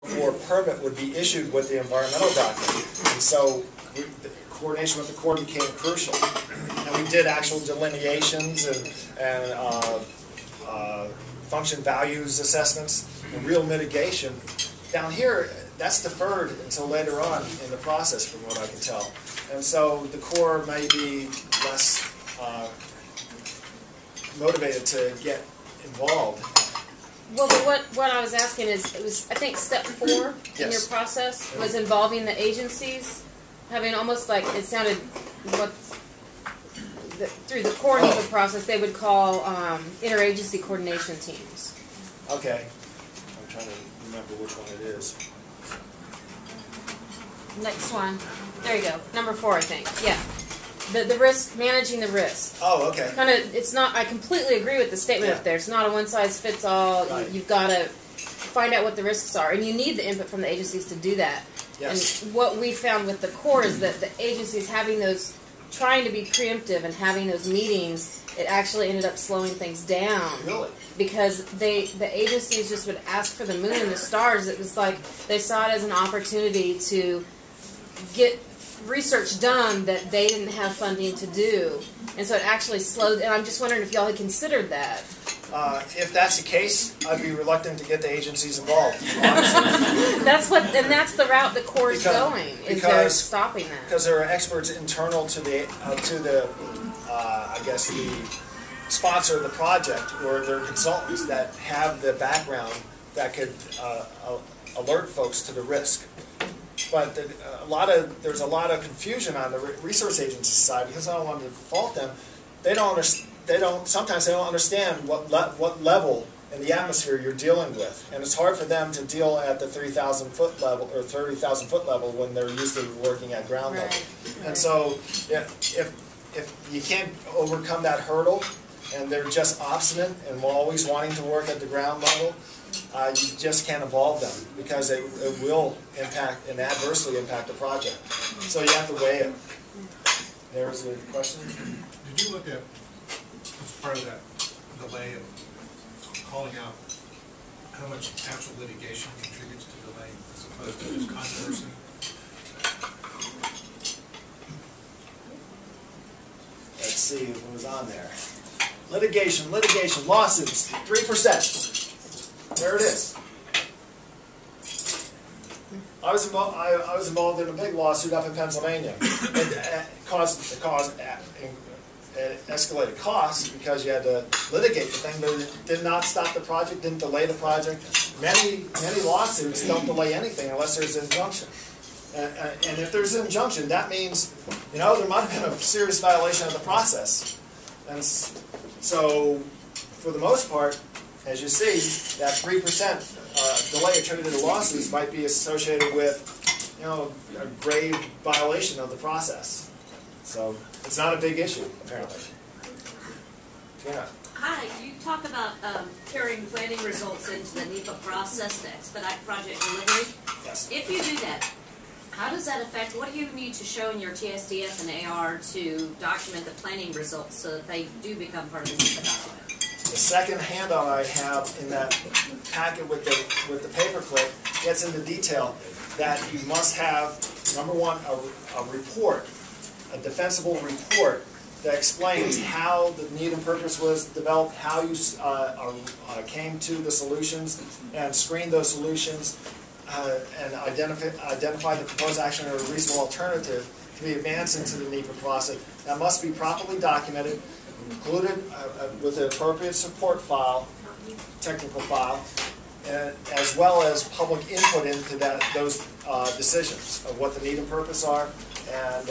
for permit would be issued with the environmental document. And so the coordination with the Corps became crucial. And we did actual delineations and function values assessments and real mitigation. Down here, that's deferred until later on in the process, from what I can tell. And so the Corps may be less motivated to get involved. Well, but what I was asking is, it was, I think, step 4 in your process was involving the agencies, having almost like, it sounded, through the core NEPA process, they would call interagency coordination teams. Okay. I'm trying to remember which one it is. Next one. There you go. Number 4, I think. Yeah. The risk, managing the risk. Oh, okay. Kind of, it's not, I completely agree with the statement up there. It's not a one-size-fits-all. Right. You've got to find out what the risks are. And you need the input from the agencies to do that. Yes. And what we found with the Corps is that the agencies having those, trying to be preemptive and having those meetings, it actually ended up slowing things down. Really? Because the agencies just would ask for the moon and the stars. It was like they saw it as an opportunity to get research done that they didn't have funding to do, and so it actually slowed. And I'm just wondering if y'all had considered that. If that's the case, I'd be reluctant to get the agencies involved. That's the route the Corps is going. Is they're stopping that because there are experts internal to the I guess the sponsor of the project, or their consultants that have the background that could alert folks to the risk. But there's a lot of confusion on the resource agency side, because I don't want to fault them. Sometimes they don't understand what level in the atmosphere you're dealing with, and it's hard for them to deal at the 3,000 foot level or 30,000 foot level when they're used to working at ground level. And so, if you can't overcome that hurdle, and they're just obstinate and always wanting to work at the ground level, you just can't involve them, because it will impact and adversely impact the project. So you have to weigh it. There's a question? Did you look at, as part of that delay, of calling out how much actual litigation contributes to delay as opposed to just controversy? Let's see what was on there. Litigation, lawsuits, 3%. There it is. I was involved in a big lawsuit up in Pennsylvania. It escalated costs because you had to litigate the thing, but it did not stop the project, didn't delay the project. Many lawsuits don't delay anything unless there's an injunction. And if there's an injunction, that means, there might have been a serious violation of the process. And so, for the most part, as you see, that 3% delay attributed to lawsuits might be associated with, a grave violation of the process. So it's not a big issue, apparently. Yeah. Hi, you talk about carrying planning results into the NEPA process to expedite project delivery. Yes. If you do that, how does that affect, what do you need to show in your TSDF and AR to document the planning results so that they do become part of the NEPA document? The second handout I have in that packet with the paperclip gets into detail that you must have, number one, a report, a defensible report that explains how the need and purpose was developed, how you came to the solutions and screened those solutions, and identify the proposed action or a reasonable alternative to be advanced into the NEPA process. That must be properly documented, included with an appropriate support file, technical file, as well as public input into those decisions of what the need and purpose are and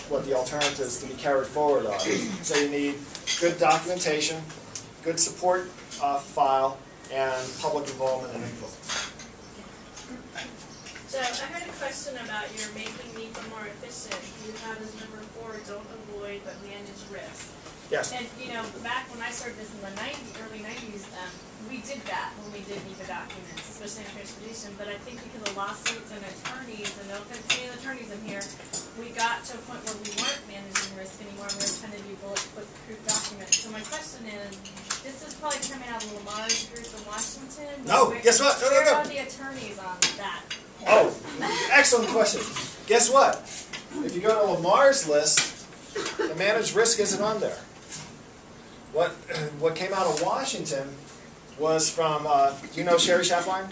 what the alternatives to be carried forward are. So you need good documentation, good support file, and public involvement and input. So I had a question about your making NEPA more efficient. You have as number 4, don't avoid but manage risk. Yes. And, you know, back when I started this in the early 90s, we did that when we did NEPA documents, especially in transportation. But I think because of lawsuits and attorneys, and no offense to any attorneys in here, we got to a point where we weren't managing risk anymore, and we were trying to do bulletproof documents. So my question is, this is probably coming out of Lamar's group in Washington. No, guess what? No, no, Where no. are the attorneys on that? Oh, excellent question. Guess what? If you go to Lamar's list, the managed risk isn't on there. What came out of Washington was from, do you know Sherry Schafline?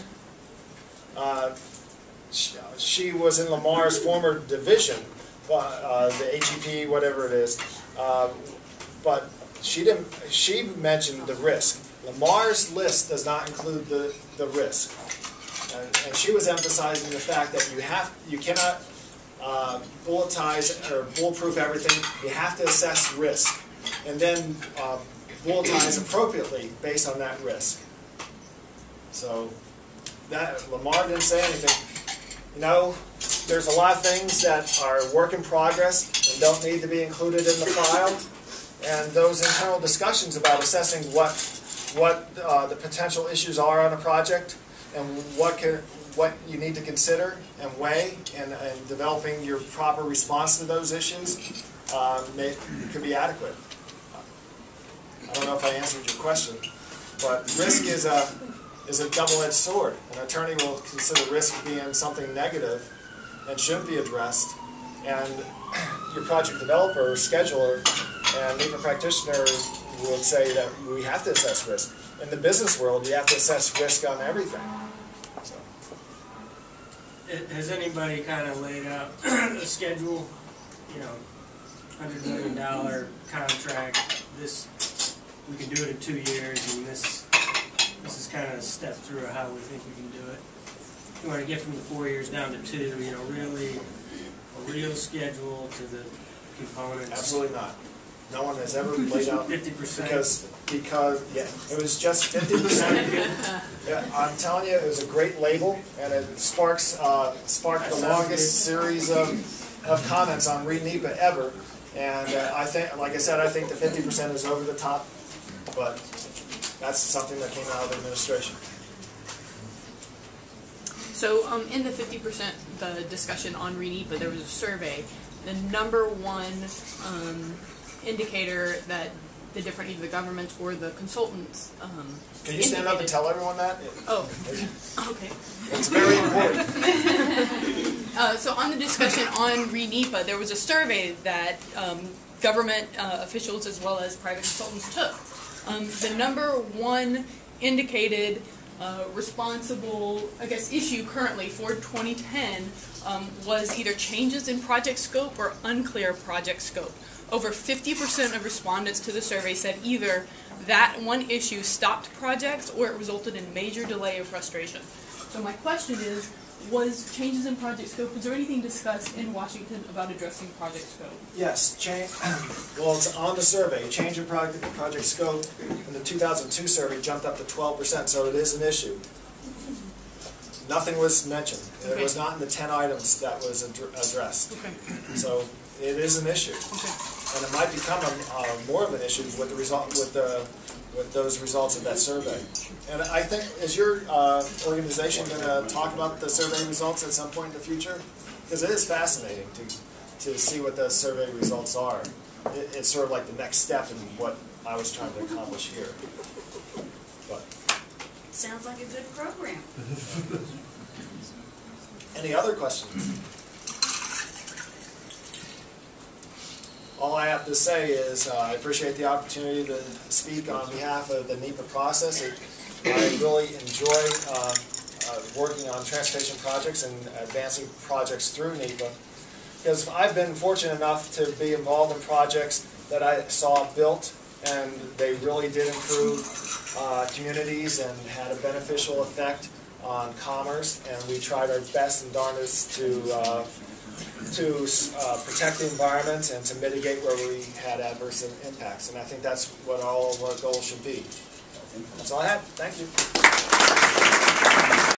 She was in Lamar's former division, the HEP, whatever it is, but she mentioned the risk. Lamar's list does not include the risk. And she was emphasizing the fact that you cannot bulletize or bulletproof everything. You have to assess risk, and then bulletize appropriately based on that risk. So that Lamar didn't say anything. You know, there's a lot of things that are work in progress and don't need to be included in the file, and those internal discussions about assessing what the potential issues are on a project and what you need to consider and weigh in developing your proper response to those issues could be adequate. I don't know if I answered your question, but risk is a double-edged sword. An attorney will consider risk being something negative and shouldn't be addressed, and your project developer, scheduler, and NEPA practitioner would say that we have to assess risk. In the business world, you have to assess risk on everything. So. Has anybody kind of laid out a schedule, you know, $100 million contract, this, we can do it in 2 years, and this is kind of a step through how we think we can do it. We want to get from the 4 years down to 2, you know, really a real schedule to the components. Absolutely not. No one has ever laid out 50%. Because yeah, it was just 50%. Yeah, I'm telling you, it was a great label, and it sparked the longest series of comments on NEPA ever. And I think, like I said, I think the 50% is over the top, but that's something that came out of the administration. So in the 50%, the discussion on NEPA, there was a survey. The number one indicator that the different, either the governments or the consultants Can you stand up and tell everyone that? Oh, okay. It's very important. So on the discussion on NEPA, there was a survey that government officials as well as private consultants took. The number one indicated responsible, I guess, issue currently for 2010 was either changes in project scope or unclear project scope. Over 50% of respondents to the survey said either that one issue stopped projects or it resulted in major delay or frustration. So my question is, was changes in project scope, was there anything discussed in Washington about addressing project scope? Yes, well, it's on the survey. Change in project scope in the 2002 survey jumped up to 12%, so it is an issue. Nothing was mentioned. It was not in the 10 items that was addressed. Okay. So it is an issue. Okay. And it might become more of an issue with those results of that survey. And I think, is your organization going to talk about the survey results at some point in the future? Because it is fascinating to see what those survey results are. It's sort of like the next step in what I was trying to accomplish here. But Sounds like a good program. any other questions? All I have to say is I appreciate the opportunity to speak on behalf of the NEPA process. I really enjoy working on transportation projects and advancing projects through NEPA, because I've been fortunate enough to be involved in projects that I saw built, and they really did improve communities and had a beneficial effect on commerce, and we tried our best and darndest to protect the environment and to mitigate where we had adverse impacts. And I think that's what all of our goals should be. That's all I have. Thank you.